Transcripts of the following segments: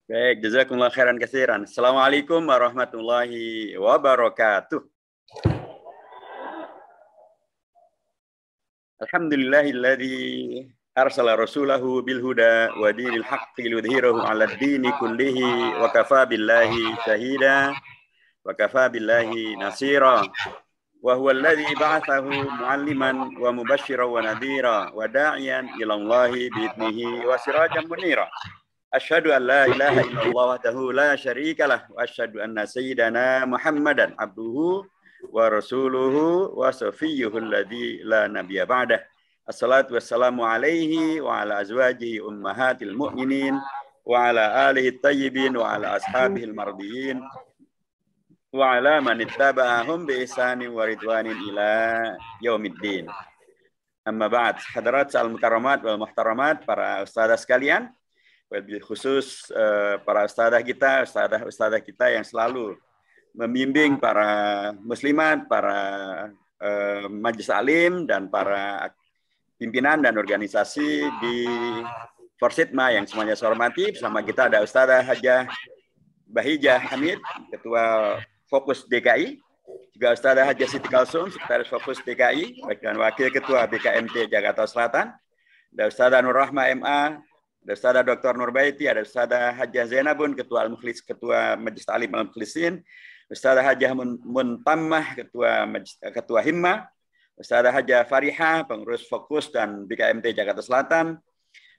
Baik, jazakumullah khairan katsiran. Assalamualaikum warahmatullahi wabarakatuh. Alhamdulillahilladzi arsala rasulahu bil huda wa dinil haqqi liyudhhirahu 'alad dini kullihi wa kafaa billahi shahida wa kafaa billahi nasira. Wa huwa alladzi ba'athahu mu'alliman wa mubasysyiran wa nadhira wa da'iyan ila Allahi bi idnihi wa sirajan munira. Asyhadu an la ilaha illallah wahdahu la syarika lah wa asyhadu anna sayyidana Muhammadan abduhu wa rasuluhu wa safiyyuhul ladzi la nabiyya ba'dah. Assalatu wassalamu alaihi wa ala azwajihi ummahatil mu'minin wa ala alihi thayyibin wa ala ashabihil mardiyin wa ala man ittaba'ahum bi ihsanin wa ridwanin ila yaumiddin. Amma ba'd. Hadirat al mukarramat wal muhtaramat, para ustazah sekalian, lebih khusus para ustadzah kita yang selalu membimbing para muslimat, para majelis alim, dan para pimpinan dan organisasi di Forsitma yang semuanya saya hormati. Bersama kita ada Ustadzah Hajjah Bahijah Hamid, Ketua Fokus DKI, juga Ustadzah Hajjah Siti Kalsum, Sekretaris Fokus DKI, dan Wakil Ketua BKMT Jakarta Selatan, ada Ustadzah Nur Rahma MA, ada Ustadzah Dr. Nurbaiti, ada Ustadzah Hajjah Zainabun, Ketua Al-Mukhlis, Ketua Majelis Ta'lim Al-Mukhlisin, Ustadzah Hajjah Muntammah, Ketua Himmah, Ustadzah Hajjah Farihah, Pengurus Fokus dan BKMT Jakarta Selatan,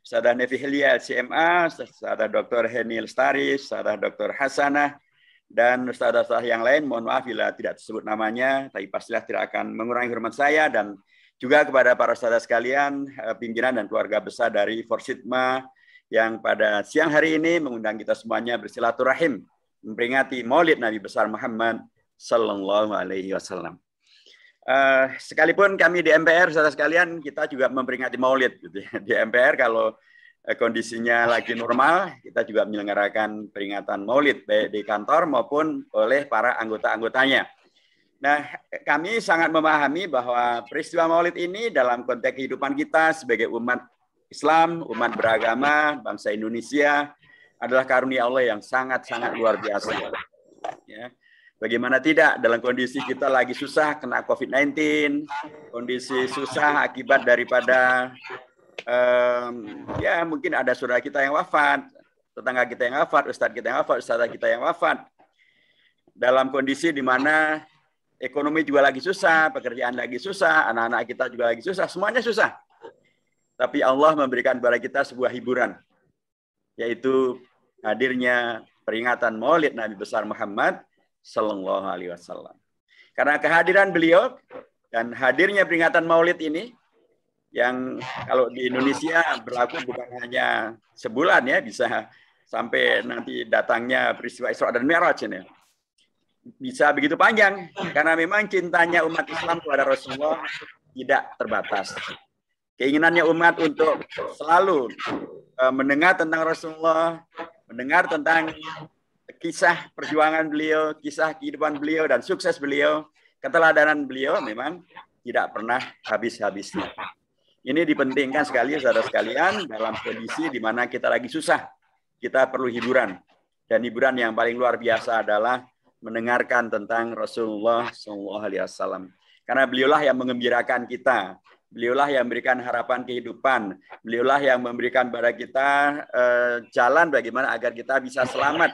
Ustadzah Nevi Hilya LCMA, Ustadzah Dr. Heni Lestari, Ustadzah Dr. Hasanah, dan Ustadzah yang lain. Mohon maaf bila tidak disebut namanya, tapi pastilah tidak akan mengurangi hormat saya, dan juga kepada para ustadzah sekalian, pimpinan dan keluarga besar dari Forsitma yang pada siang hari ini mengundang kita semuanya bersilaturahim memperingati Maulid Nabi besar Muhammad sallallahu alaihi wasallam. Sekalipun kami di MPR, saudara sekalian, kita juga memperingati Maulid gitu ya. Di MPR kalau kondisinya lagi normal, kita juga menyelenggarakan peringatan Maulid baik di kantor maupun oleh para anggota-anggotanya. Nah, kami sangat memahami bahwa peristiwa Maulid ini dalam konteks kehidupan kita sebagai umat Islam, umat beragama, bangsa Indonesia adalah karunia Allah yang sangat-sangat luar biasa. Ya. Bagaimana tidak dalam kondisi kita lagi susah kena COVID-19, kondisi susah akibat daripada ya mungkin ada saudara kita yang wafat, tetangga kita yang wafat, ustadz kita yang wafat, ustadzah kita yang wafat. Dalam kondisi di mana ekonomi juga lagi susah, pekerjaan lagi susah, anak-anak kita juga lagi susah, semuanya susah. Tapi Allah memberikan kepada kita sebuah hiburan, yaitu hadirnya peringatan Maulid Nabi besar Muhammad sallallahu alaihi wasallam. Karena kehadiran beliau dan hadirnya peringatan Maulid ini, yang kalau di Indonesia berlaku bukan hanya sebulan ya, bisa sampai nanti datangnya peristiwa Isra dan Mi'raj ini. Bisa begitu panjang, karena memang cintanya umat Islam kepada Rasulullah tidak terbatas. Keinginannya umat untuk selalu mendengar tentang Rasulullah, mendengar tentang kisah perjuangan beliau, kisah kehidupan beliau, dan sukses beliau, keteladanan beliau memang tidak pernah habis-habisnya. Ini dipentingkan sekali, saudara sekalian, dalam kondisi di mana kita lagi susah. Kita perlu hiburan. Dan hiburan yang paling luar biasa adalah mendengarkan tentang Rasulullah SAW. Karena beliaulah yang mengembirakan kita. Beliaulah yang memberikan harapan kehidupan. Beliaulah yang memberikan kepada kita jalan bagaimana agar kita bisa selamat.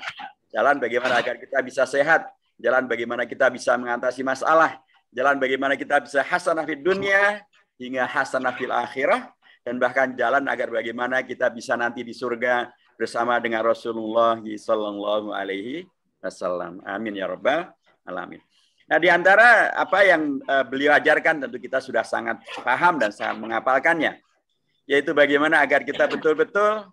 Jalan bagaimana agar kita bisa sehat. Jalan bagaimana kita bisa mengatasi masalah. Jalan bagaimana kita bisa hasanah fid dunya hingga hasanah fil akhirah. Dan bahkan jalan agar bagaimana kita bisa nanti di surga bersama dengan Rasulullah sallallahu alaihi wasallam. Amin ya rabbal alamin. Nah, di antara apa yang beliau ajarkan tentu kita sudah sangat paham dan sangat menghafalkannya, yaitu bagaimana agar kita betul-betul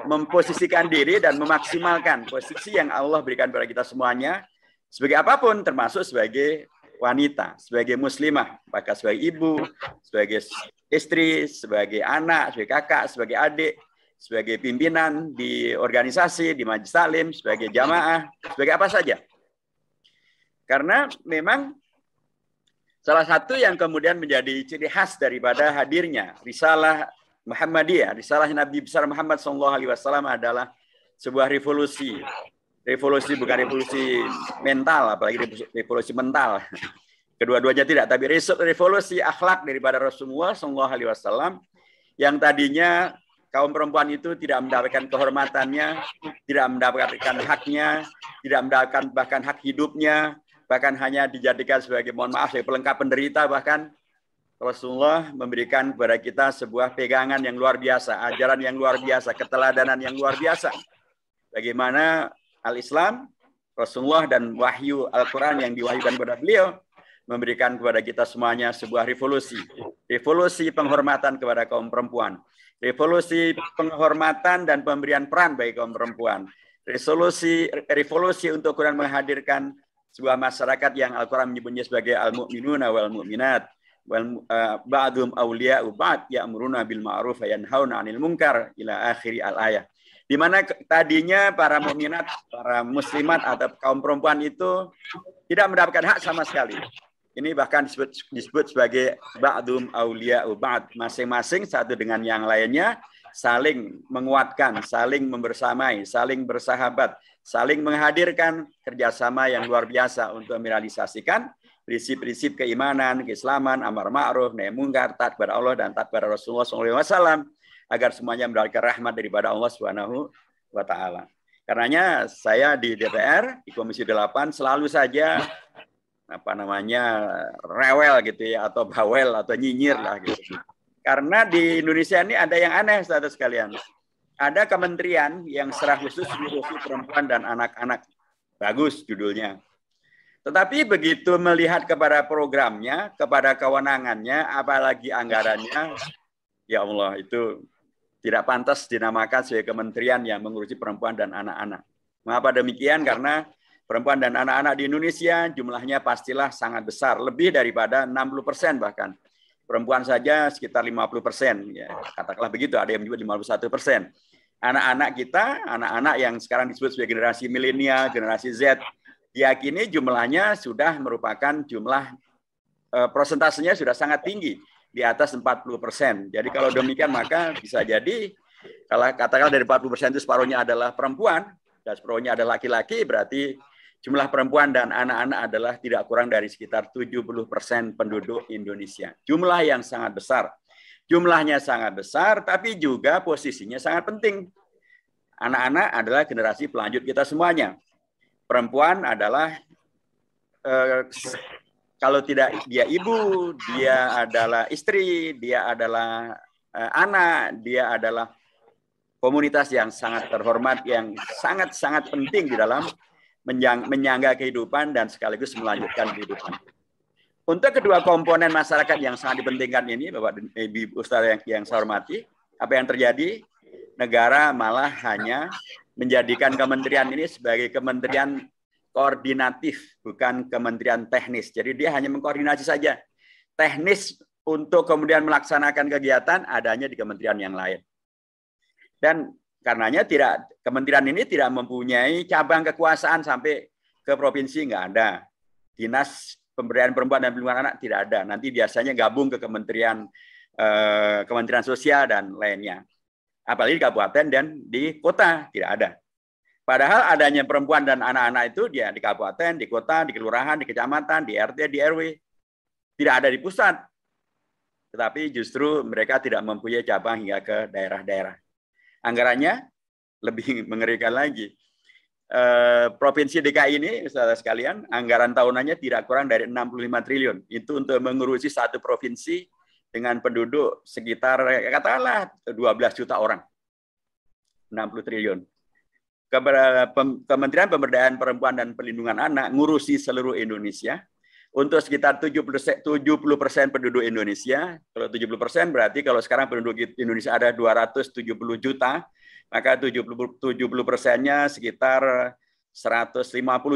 memposisikan diri dan memaksimalkan posisi yang Allah berikan kepada kita semuanya, sebagai apapun, termasuk sebagai wanita, sebagai muslimah, apakah sebagai ibu, sebagai istri, sebagai anak, sebagai kakak, sebagai adik, sebagai pimpinan di organisasi, di majelis taklim, sebagai jamaah, sebagai apa saja. Karena memang salah satu yang kemudian menjadi ciri khas daripada hadirnya risalah Muhammadiyah, risalah Nabi besar Muhammad SAW adalah sebuah revolusi. Revolusi bukan revolusi mental, apalagi revolusi mental. Kedua-duanya tidak, tapi revolusi akhlak daripada Rasulullah SAW yang tadinya kaum perempuan itu tidak mendapatkan kehormatannya, tidak mendapatkan haknya, tidak mendapatkan bahkan hak hidupnya, bahkan hanya dijadikan sebagai, mohon maaf, sebagai pelengkap penderita. Bahkan Rasulullah memberikan kepada kita sebuah pegangan yang luar biasa, ajaran yang luar biasa, keteladanan yang luar biasa. Bagaimana al-Islam, Rasulullah dan wahyu Al-Quran yang diwahyukan kepada beliau memberikan kepada kita semuanya sebuah revolusi. Revolusi penghormatan kepada kaum perempuan. Revolusi penghormatan dan pemberian peran bagi kaum perempuan. Revolusi untuk Quran menghadirkan sebuah masyarakat yang Al-Quran menyebutnya sebagai al-mu'minuna wal mu'minat ba'dhum awliya'u ba'd ya'muruna bil ma'ruf wa yanhauna 'anil munkar ila akhiri al-ayah. Di mana tadinya para mukminat, para muslimat atau kaum perempuan itu tidak mendapatkan hak sama sekali. Ini bahkan disebut sebagai ba'dhum awliya'u ba'd, masing-masing satu dengan yang lainnya saling menguatkan, saling membersamai, saling bersahabat, saling menghadirkan kerjasama yang luar biasa untuk merealisasikan prinsip-prinsip keimanan, keislaman, amar ma'ruf, nahi mungkar, taat kepada Allah dan taat kepada Rasulullah SAW, agar semuanya mendapatkan rahmat daripada Allah Subhanahu wa Ta'ala. Karenanya saya di DPR, di Komisi 8 selalu saja rewel gitu ya, atau bawel atau nyinyir lah gitu. Karena di Indonesia ini ada yang aneh, saudara sekalian. Ada kementerian yang secara khusus ngurusi perempuan dan anak-anak. Bagus judulnya. Tetapi begitu melihat kepada programnya, kepada kewenangannya, apalagi anggarannya, ya Allah, itu tidak pantas dinamakan sebagai kementerian yang mengurusi perempuan dan anak-anak. Mengapa demikian? Karena perempuan dan anak-anak di Indonesia jumlahnya pastilah sangat besar, lebih daripada 60% bahkan. Perempuan saja sekitar 50%, ya, katakanlah begitu, ada yang menyebut 51%. Anak-anak kita, anak-anak yang sekarang disebut sebagai generasi milenial, generasi Z, diyakini jumlahnya sudah merupakan jumlah persentasenya sudah sangat tinggi, di atas 40%. Jadi kalau demikian maka bisa jadi kalau katakanlah dari 40% itu separuhnya adalah perempuan dan separuhnya adalah laki-laki, berarti jumlah perempuan dan anak-anak adalah tidak kurang dari sekitar 70% penduduk Indonesia. Jumlah yang sangat besar. Jumlahnya sangat besar, tapi juga posisinya sangat penting. Anak-anak adalah generasi pelanjut kita semuanya. Perempuan adalah kalau tidak dia ibu, dia adalah istri, dia adalah anak, dia adalah komunitas yang sangat terhormat, yang sangat-sangat penting di dalam menyangga kehidupan dan sekaligus melanjutkan kehidupan. Untuk kedua komponen masyarakat yang sangat dipentingkan ini, Bapak dan Ibu Ustaz yang saya hormati, apa yang terjadi? Negara malah hanya menjadikan kementerian ini sebagai kementerian koordinatif, bukan kementerian teknis. Jadi dia hanya mengkoordinasi saja. Teknis untuk kemudian melaksanakan kegiatan adanya di kementerian yang lain. Dan karenanya kementerian ini tidak mempunyai cabang kekuasaan sampai ke provinsi, nggak ada. Dinas Pemberdayaan Perempuan dan Perlindungan Anak tidak ada. Nanti biasanya gabung ke Kementerian Sosial dan lainnya. Apalagi di kabupaten dan di kota tidak ada. Padahal adanya perempuan dan anak-anak itu dia di kabupaten, di kota, di kelurahan, di kecamatan, di RT, di RW. Tidak ada di pusat. Tetapi justru mereka tidak mempunyai cabang hingga ke daerah-daerah. Anggarannya lebih mengerikan lagi. Provinsi DKI ini, saudara sekalian, anggaran tahunannya tidak kurang dari 65 triliun. Itu untuk mengurusi satu provinsi dengan penduduk sekitar, katakanlah 12 juta orang. 60 triliun. Kementerian Pemberdayaan Perempuan dan Perlindungan Anak ngurusi seluruh Indonesia untuk sekitar 70% penduduk Indonesia. Kalau 70% berarti kalau sekarang penduduk Indonesia ada 270 juta, maka 70%-nya sekitar 150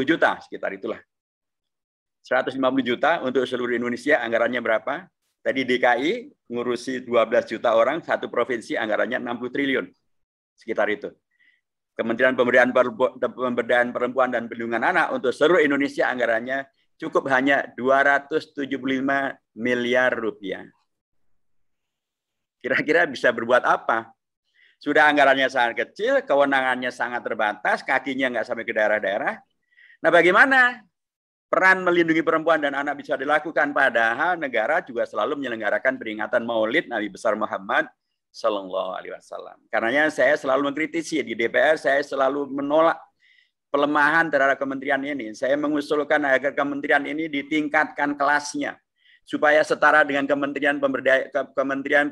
juta, sekitar itulah. 150 juta untuk seluruh Indonesia, anggarannya berapa? Tadi DKI ngurusi 12 juta orang, satu provinsi anggarannya 60 triliun, sekitar itu. Kementerian Pemberdayaan Perempuan dan Perlindungan Anak untuk seluruh Indonesia anggarannya cukup hanya 275 miliar rupiah. Kira-kira bisa berbuat apa? Sudah anggarannya sangat kecil, kewenangannya sangat terbatas, kakinya nggak sampai ke daerah-daerah. Nah, bagaimana peran melindungi perempuan dan anak bisa dilakukan? Padahal negara juga selalu menyelenggarakan peringatan Maulid Nabi besar Muhammad Sallallahu Alaihi Wasallam. Karenanya saya selalu mengkritisi di DPR, saya selalu menolak pelemahan terhadap kementerian ini. Saya mengusulkan agar kementerian ini ditingkatkan kelasnya supaya setara dengan Kementerian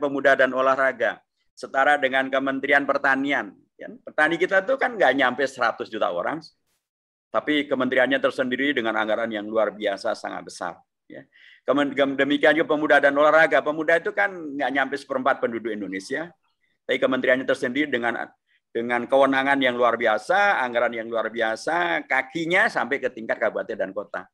Pemuda dan Olahraga, setara dengan Kementerian Pertanian. Petani kita tuh kan nggak nyampe 100 juta orang, tapi kementeriannya tersendiri dengan anggaran yang luar biasa sangat besar. Demikian juga Pemuda dan Olahraga. Pemuda itu kan nggak nyampe 1/4 penduduk Indonesia, tapi kementeriannya tersendiri dengan kewenangan yang luar biasa, anggaran yang luar biasa, kakinya sampai ke tingkat kabupaten dan kota.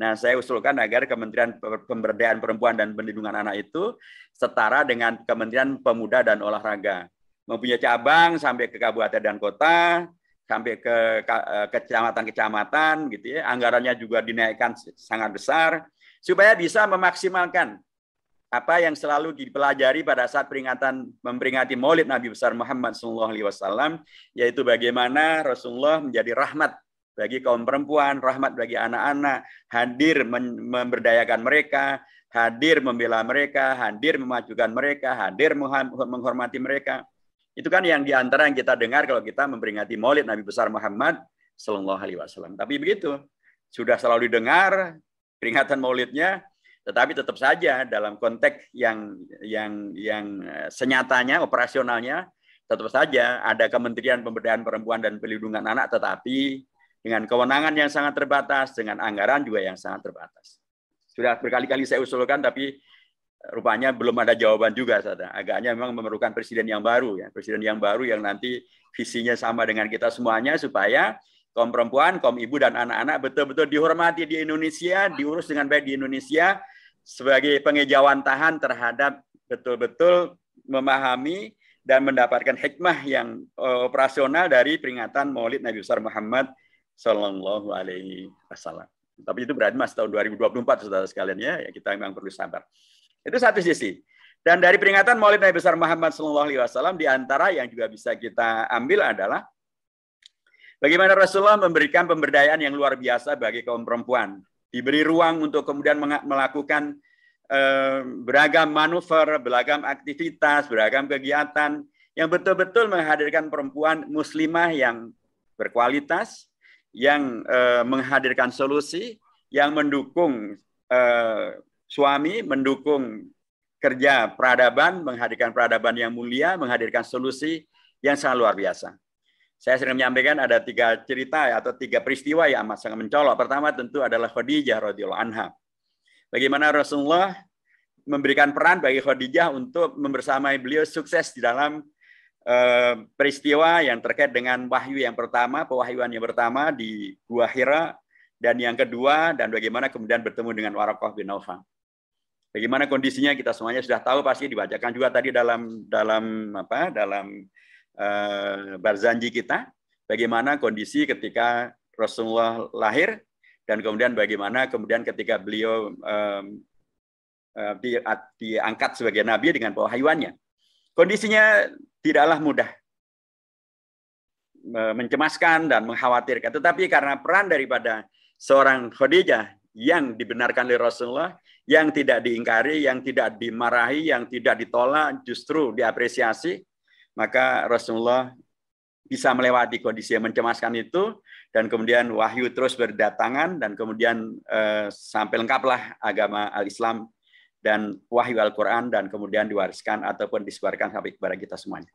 Nah, saya usulkan agar Kementerian Pemberdayaan Perempuan dan Perlindungan Anak itu setara dengan Kementerian Pemuda dan Olahraga. Mempunyai cabang sampai ke kabupaten dan kota, sampai ke kecamatan-kecamatan, gitu ya. Anggarannya juga dinaikkan sangat besar, supaya bisa memaksimalkan apa yang selalu dipelajari pada saat memperingati Maulid Nabi besar Muhammad SAW, yaitu bagaimana Rasulullah menjadi rahmat bagi kaum perempuan, rahmat bagi anak-anak, hadir memberdayakan mereka, hadir membela mereka, hadir memajukan mereka, hadir menghormati mereka. Itu kan yang diantara yang kita dengar kalau kita memperingati Maulid Nabi besar Muhammad Sallallahu Alaihi Wasallam. Tapi begitu, sudah selalu dengar peringatan Maulidnya, tetapi tetap saja dalam konteks yang senyatanya, operasionalnya, tetap saja ada Kementerian Pemberdayaan Perempuan dan Perlindungan Anak, tetapi dengan kewenangan yang sangat terbatas, dengan anggaran juga yang sangat terbatas. Sudah berkali-kali saya usulkan, tapi rupanya belum ada jawaban juga. Agaknya memang memerlukan presiden yang baru, ya, presiden yang baru yang nanti visinya sama dengan kita semuanya, supaya kaum perempuan, kaum ibu dan anak-anak betul-betul dihormati di Indonesia, diurus dengan baik di Indonesia, sebagai pengejawantahan terhadap betul-betul memahami dan mendapatkan hikmah yang operasional dari peringatan Maulid Nabi besar Muhammad Sallallahu Alaihi Wasallam. Tapi itu berarti masih tahun 2024, saudara sekalian, ya kita memang perlu sabar. Itu satu sisi. Dan dari peringatan Maulid Nabi besar Muhammad Sallallahu Alaihi Wasallam, di antara yang juga bisa kita ambil adalah bagaimana Rasulullah memberikan pemberdayaan yang luar biasa bagi kaum perempuan. Diberi ruang untuk kemudian melakukan beragam manuver, beragam aktivitas, beragam kegiatan yang betul-betul menghadirkan perempuan muslimah yang berkualitas, yang menghadirkan solusi, yang mendukung suami, mendukung kerja peradaban, menghadirkan peradaban yang mulia, menghadirkan solusi yang sangat luar biasa. Saya sering menyampaikan ada 3 cerita atau 3 peristiwa yang amat sangat mencolok. Pertama tentu adalah Khadijah radhiyallahu anha. Bagaimana Rasulullah memberikan peran bagi Khadijah untuk membersamai beliau sukses di dalam peristiwa yang terkait dengan wahyu yang pertama, pewahyuan yang pertama di Gua Hira, dan yang kedua, dan bagaimana kemudian bertemu dengan Waraqah bin Naufal. Bagaimana kondisinya kita semuanya sudah tahu, pasti dibacakan juga tadi dalam Barzanji kita, bagaimana kondisi ketika Rasulullah lahir, dan kemudian bagaimana kemudian ketika beliau diangkat sebagai nabi dengan pewahyuannya. Kondisinya tidaklah mudah, mencemaskan dan mengkhawatirkan. Tetapi karena peran daripada seorang Khadijah yang dibenarkan oleh Rasulullah, yang tidak diingkari, yang tidak dimarahi, yang tidak ditolak, justru diapresiasi, maka Rasulullah bisa melewati kondisi yang mencemaskan itu, dan kemudian wahyu terus berdatangan, dan kemudian sampai lengkaplah agama al-Islam dan wahyu Al-Quran, dan kemudian diwariskan ataupun disebarkan sampai kepada kita semuanya.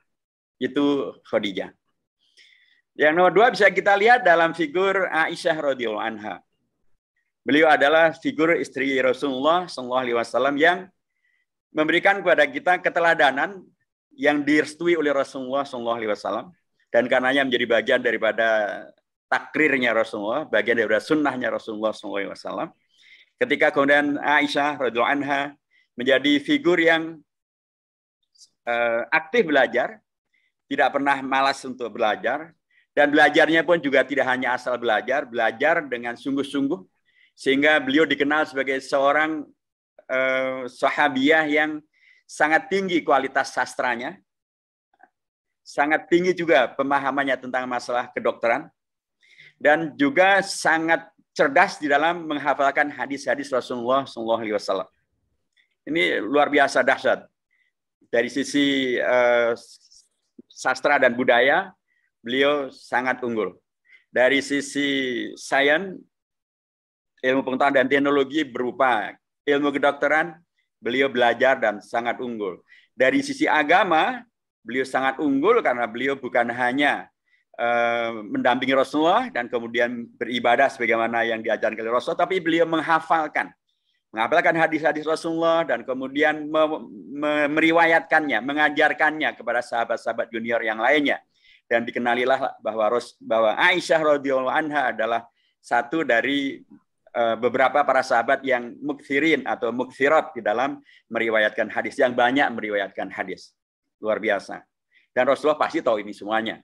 Itu Khadijah. Yang nomor 2 bisa kita lihat dalam figur Aisyah radhiyallahu anha. Beliau adalah figur istri Rasulullah SAW yang memberikan kepada kita keteladanan yang direstui oleh Rasulullah SAW, dan karenanya menjadi bagian daripada takrirnya Rasulullah, bagian daripada sunnahnya Rasulullah SAW. Ketika kemudian Aisyah radhiyallahu anha menjadi figur yang aktif belajar, tidak pernah malas untuk belajar, dan belajarnya pun juga tidak hanya asal belajar, belajar dengan sungguh-sungguh, Sehingga beliau dikenal sebagai seorang sahabiah yang sangat tinggi kualitas sastranya, sangat tinggi juga pemahamannya tentang masalah kedokteran, dan juga sangat cerdas di dalam menghafalkan hadis-hadis Rasulullah SAW. Ini luar biasa dahsyat. Dari sisi sastra dan budaya, beliau sangat unggul. Dari sisi sains, ilmu pengetahuan dan teknologi berupa ilmu kedokteran, beliau belajar dan sangat unggul. Dari sisi agama, beliau sangat unggul karena beliau bukan hanya mendampingi Rasulullah dan kemudian beribadah sebagaimana yang diajarkan oleh Rasulullah, tapi beliau menghafalkan hadis-hadis Rasulullah dan kemudian meriwayatkannya, mengajarkannya kepada sahabat-sahabat junior yang lainnya. Dan dikenalilah bahwa Aisyah radhiyallahu anha adalah satu dari beberapa para sahabat yang mukthirin atau mukthirat di dalam meriwayatkan hadis, yang banyak meriwayatkan hadis. Luar biasa. Dan Rasulullah pasti tahu ini semuanya.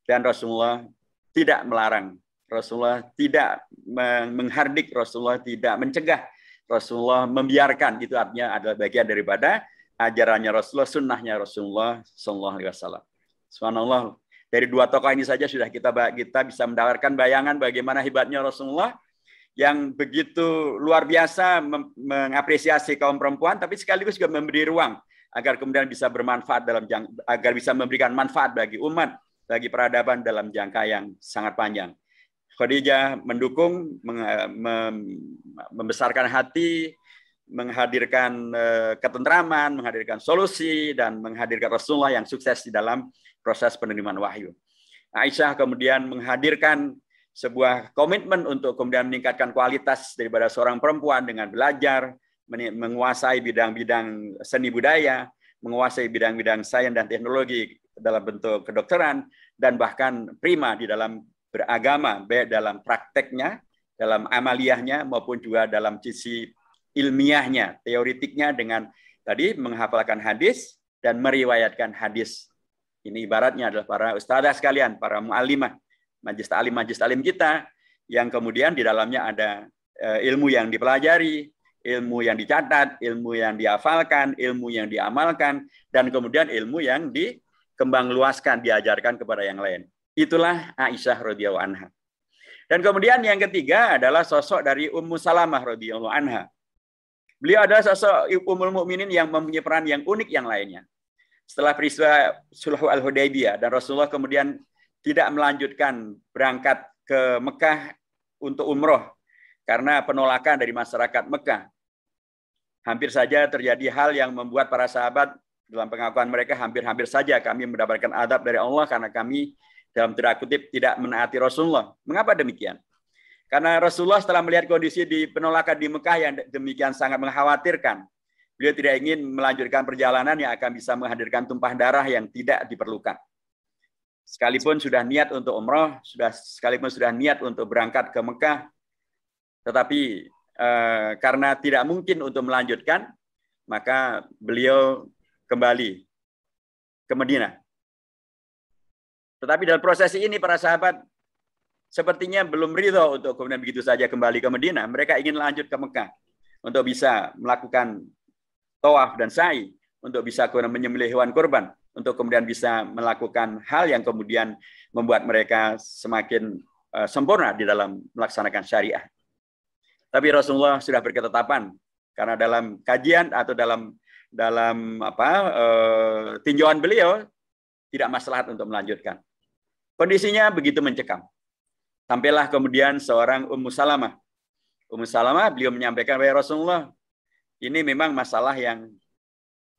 Dan Rasulullah tidak melarang, Rasulullah tidak menghardik, Rasulullah tidak mencegah, Rasulullah membiarkan. Itu artinya adalah bagian daripada ajarannya Rasulullah, sunnahnya Rasulullah SAW. Subhanallah, dari dua tokoh ini saja sudah kita bisa mendapatkan bayangan bagaimana hebatnya Rasulullah yang begitu luar biasa mengapresiasi kaum perempuan, tapi sekaligus juga memberi ruang agar kemudian bisa bermanfaat agar bisa memberikan manfaat bagi umat, bagi peradaban dalam jangka yang sangat panjang. Khadijah mendukung, membesarkan hati, menghadirkan ketentraman, menghadirkan solusi, dan menghadirkan Rasulullah yang sukses di dalam proses penerimaan wahyu. Aisyah kemudian menghadirkan sebuah komitmen untuk kemudian meningkatkan kualitas daripada seorang perempuan dengan belajar, menguasai bidang-bidang seni budaya, menguasai bidang-bidang sains dan teknologi dalam bentuk kedokteran, dan bahkan prima di dalam beragama, baik dalam prakteknya, dalam amaliyahnya, maupun juga dalam sisi ilmiahnya, teoritiknya, dengan tadi menghafalkan hadis dan meriwayatkan hadis. Ini ibaratnya adalah para ustadzah sekalian, para mu'allimah, majlis ta'lim kita, yang kemudian di dalamnya ada ilmu yang dipelajari, ilmu yang dicatat, ilmu yang dihafalkan, ilmu yang diamalkan, dan kemudian ilmu yang dikembang luaskan, diajarkan kepada yang lain. Itulah Aisyah radhiyallahu anha. Dan kemudian yang ketiga adalah sosok dari Ummu Salamah radhiyallahu anha. Beliau adalah sosok Ummul Mukminin yang mempunyai peran yang unik yang lainnya. Setelah peristiwa Sulh Al-Hudaybiyah dan Rasulullah kemudian tidak melanjutkan berangkat ke Mekah untuk umroh karena penolakan dari masyarakat Mekah. Hampir saja terjadi hal yang membuat para sahabat dalam pengakuan mereka, hampir-hampir saja kami mendapatkan adab dari Allah karena kami dalam tanda kutip tidak menaati Rasulullah. Mengapa demikian? Karena Rasulullah setelah melihat kondisi di penolakan di Mekah yang demikian sangat mengkhawatirkan, beliau tidak ingin melanjutkan perjalanan yang akan bisa menghadirkan tumpah darah yang tidak diperlukan. Sekalipun sudah niat untuk umroh, sekalipun sudah niat untuk berangkat ke Mekah, tetapi karena tidak mungkin untuk melanjutkan, maka beliau kembali ke Madinah. Tetapi dalam proses ini para sahabat sepertinya belum ridho untuk kemudian begitu saja kembali ke Madinah. Mereka ingin lanjut ke Mekah untuk bisa melakukan tawaf dan sa'i, untuk bisa kemudian menyembelih hewan kurban, untuk kemudian bisa melakukan hal yang kemudian membuat mereka semakin sempurna di dalam melaksanakan syariah. Tapi Rasulullah sudah berketetapan karena dalam kajian atau dalam tinjauan beliau tidak maslahat untuk melanjutkan. Kondisinya begitu mencekam. Sampailah kemudian seorang Ummu Salamah. Ummu Salamah beliau menyampaikan kepada Rasulullah, ini memang masalah yang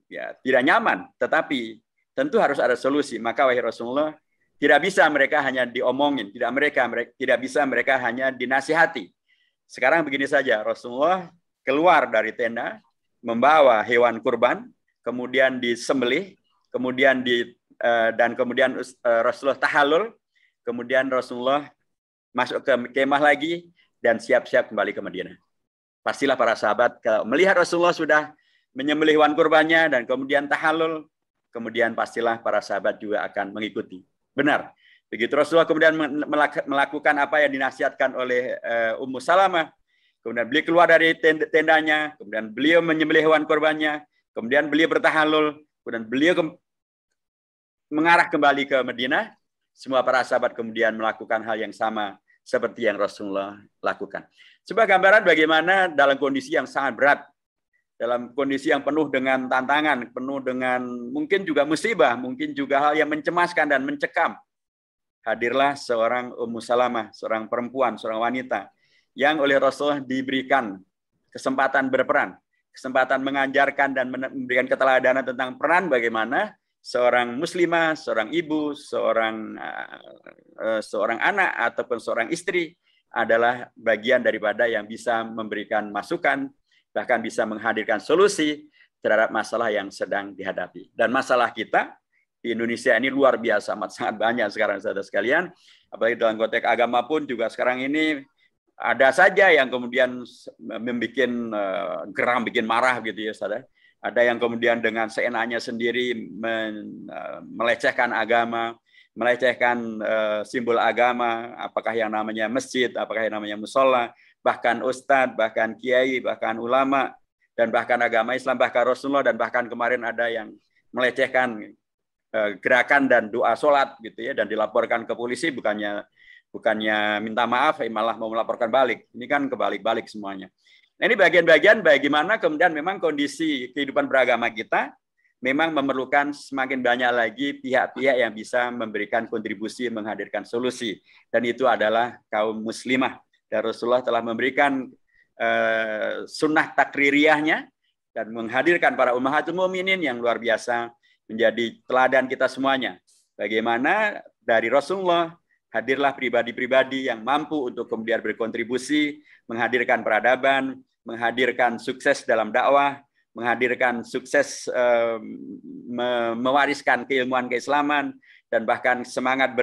ya tidak nyaman, tetapi tentu harus ada solusi. Maka wahai Rasulullah, tidak bisa mereka hanya diomongin, tidak bisa mereka hanya dinasihati. Sekarang begini saja, Rasulullah keluar dari tenda, membawa hewan kurban, kemudian disembelih, kemudian Rasulullah tahallul, kemudian Rasulullah masuk ke kemah lagi dan siap-siap kembali ke Madinah. Pastilah para sahabat melihat Rasulullah sudah menyembelih hewan kurbannya dan kemudian tahallul, kemudian pastilah para sahabat juga akan mengikuti. Benar. Begitu Rasulullah kemudian melakukan apa yang dinasihatkan oleh Ummu Salamah, kemudian beliau keluar dari tendanya, kemudian beliau menyembelih hewan korbannya, kemudian beliau bertahalul, kemudian beliau mengarah kembali ke Madinah. Semua para sahabat kemudian melakukan hal yang sama seperti yang Rasulullah lakukan. Sebuah gambaran bagaimana dalam kondisi yang sangat berat, dalam kondisi yang penuh dengan tantangan, penuh dengan mungkin juga musibah, mungkin juga hal yang mencemaskan dan mencekam. Hadirlah seorang Ummu Salamah, seorang perempuan, seorang wanita yang oleh Rasulullah diberikan kesempatan berperan, kesempatan mengajarkan dan memberikan keteladanan tentang peran bagaimana seorang muslimah, seorang ibu, seorang anak ataupun seorang istri adalah bagian daripada yang bisa memberikan masukan, bahkan bisa menghadirkan solusi terhadap masalah yang sedang dihadapi. Dan masalah kita di Indonesia ini luar biasa, amat sangat banyak sekarang, saudara sekalian. Apalagi dalam konteks agama pun juga sekarang ini ada saja yang kemudian membuat geram, bikin marah gitu ya, saudara. Ada yang kemudian dengan seenaknya sendiri melecehkan agama, melecehkan simbol agama, apakah yang namanya masjid, apakah yang namanya musola, bahkan ustadz, bahkan kiai, bahkan ulama, dan bahkan agama Islam, bahkan Rasulullah, dan bahkan kemarin ada yang melecehkan gerakan dan doa sholat gitu ya, dan dilaporkan ke polisi, bukannya minta maaf, malah mau melaporkan balik. Ini kan kebalik-balik semuanya. Nah, ini bagian-bagian bagaimana kemudian memang kondisi kehidupan beragama kita memang memerlukan semakin banyak lagi pihak-pihak yang bisa memberikan kontribusi, menghadirkan solusi. Dan itu adalah kaum muslimah. Dan Rasulullah telah memberikan sunnah takririyahnya dan menghadirkan para ummahatul mukminin yang luar biasa menjadi teladan kita semuanya. Bagaimana dari Rasulullah hadirlah pribadi-pribadi yang mampu untuk kemudian berkontribusi, menghadirkan peradaban, menghadirkan sukses dalam dakwah, menghadirkan sukses mewariskan keilmuan keislaman, dan bahkan semangat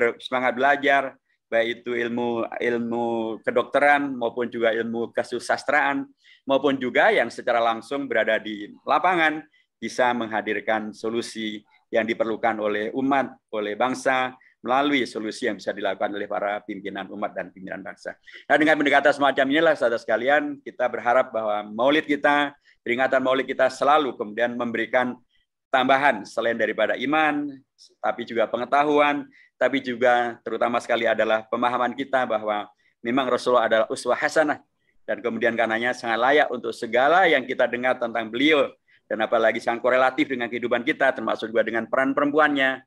belajar, baik itu ilmu kedokteran maupun juga ilmu kesusastraan, maupun juga yang secara langsung berada di lapangan, bisa menghadirkan solusi yang diperlukan oleh umat, oleh bangsa, melalui solusi yang bisa dilakukan oleh para pimpinan umat dan pimpinan bangsa. Nah, dengan pendekatan semacam inilah, saudara sekalian, kita berharap bahwa maulid kita, peringatan maulid kita selalu kemudian memberikan tambahan selain daripada iman, tapi juga pengetahuan, tapi juga terutama sekali adalah pemahaman kita bahwa memang Rasulullah adalah uswah hasanah, dan kemudian karenanya sangat layak untuk segala yang kita dengar tentang beliau, dan apalagi sangat korelatif dengan kehidupan kita, termasuk juga dengan peran perempuannya,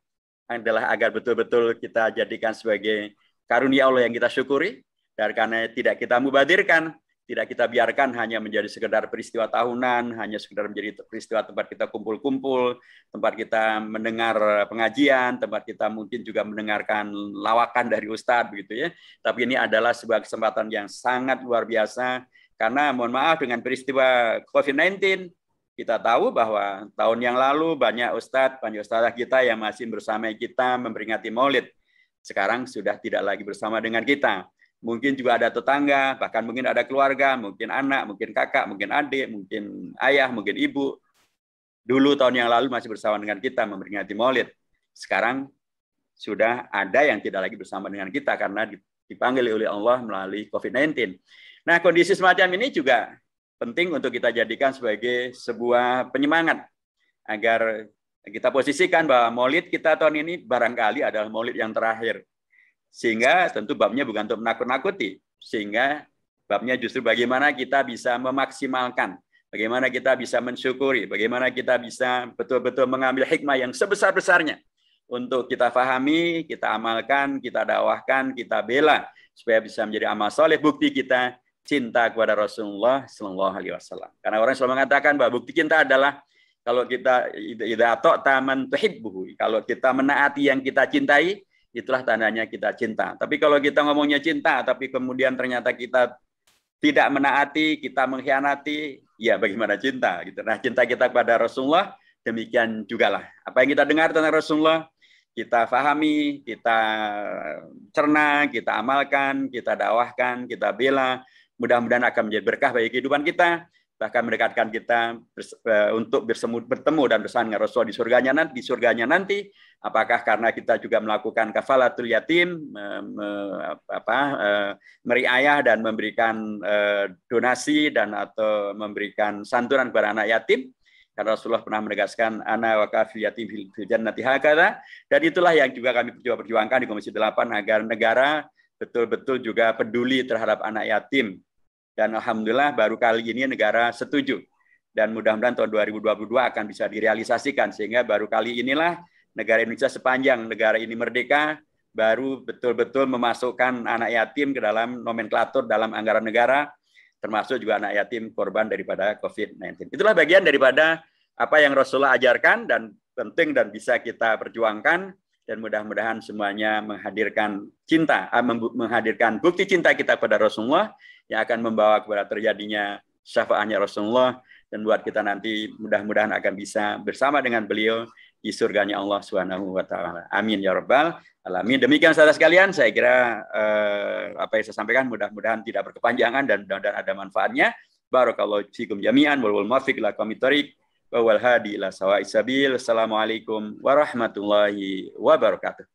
adalah agar betul-betul kita jadikan sebagai karunia Allah yang kita syukuri, dan karena tidak kita mubadirkan, tidak kita biarkan hanya menjadi sekedar peristiwa tahunan, hanya sekedar menjadi peristiwa tempat kita kumpul-kumpul, tempat kita mendengar pengajian, tempat kita mungkin juga mendengarkan lawakan dari ustadz begitu ya. Tapi ini adalah sebuah kesempatan yang sangat luar biasa, karena mohon maaf dengan peristiwa COVID-19, kita tahu bahwa tahun yang lalu banyak ustadz, banyak ustadzah kita yang masih bersama kita memperingati maulid. Sekarang sudah tidak lagi bersama dengan kita. Mungkin juga ada tetangga, bahkan mungkin ada keluarga, mungkin anak, mungkin kakak, mungkin adik, mungkin ayah, mungkin ibu. Dulu tahun yang lalu masih bersama dengan kita memperingati maulid. Sekarang sudah ada yang tidak lagi bersama dengan kita karena dipanggil oleh Allah melalui COVID-19. Nah, kondisi semacam ini juga penting untuk kita jadikan sebagai sebuah penyemangat agar kita posisikan bahwa maulid kita tahun ini barangkali adalah maulid yang terakhir. Sehingga tentu babnya bukan untuk menakut-nakuti, sehingga babnya justru bagaimana kita bisa memaksimalkan, bagaimana kita bisa mensyukuri, bagaimana kita bisa betul-betul mengambil hikmah yang sebesar-besarnya untuk kita fahami, kita amalkan, kita dakwahkan, kita bela supaya bisa menjadi amal soleh. Bukti kita cinta kepada Rasulullah Sallallahu Alaihi Wasallam. Karena orang selalu mengatakan bahwa bukti cinta adalah kalau kita idza ta'ta man tuhibbuhu, kalau kita menaati yang kita cintai, itulah tandanya kita cinta. Tapi kalau kita ngomongnya cinta, tapi kemudian ternyata kita tidak menaati, kita mengkhianati, ya bagaimana cinta? Gitu. Nah, cinta kita kepada Rasulullah demikian jugalah. Apa yang kita dengar tentang Rasulullah, kita fahami, kita cerna, kita amalkan, kita dakwahkan, kita bela. Mudah-mudahan akan menjadi berkah bagi kehidupan kita. bahkan mendekatkan kita untuk bertemu dan bersama dengan Rasul di surganya nanti. Apakah karena kita juga melakukan kafalatul yatim, meriayah dan memberikan donasi dan atau memberikan santunan kepada anak yatim. Karena Rasulullah pernah menegaskan ana wa kafil yatim fil jannati hakadha, dan itulah yang juga kami perjuangkan di Komisi 8 agar negara betul-betul juga peduli terhadap anak yatim. Dan alhamdulillah baru kali ini negara setuju. Dan mudah-mudahan tahun 2022 akan bisa direalisasikan, sehingga baru kali inilah negara Indonesia sepanjang negara ini merdeka baru betul-betul memasukkan anak yatim ke dalam nomenklatur dalam anggaran negara, termasuk juga anak yatim korban daripada COVID-19. Itulah bagian daripada apa yang Rasulullah ajarkan dan penting dan bisa kita perjuangkan, dan mudah-mudahan semuanya menghadirkan cinta, menghadirkan bukti cinta kita kepada Rasulullah yang akan membawa kepada terjadinya syafaatnya Rasulullah, dan buat kita nanti mudah-mudahan akan bisa bersama dengan beliau di surganya Allah Subhanahu wa taala. Amin ya rabbal alamin. Demikian saudara sekalian, saya kira apa yang saya sampaikan mudah-mudahan tidak berkepanjangan dan ada manfaatnya. Barakallahu fikum jami'an wal muwaffiq ila aqwamit thoriq wa wal hadi ila sawa'is sabil. Assalamualaikum warahmatullahi wabarakatuh.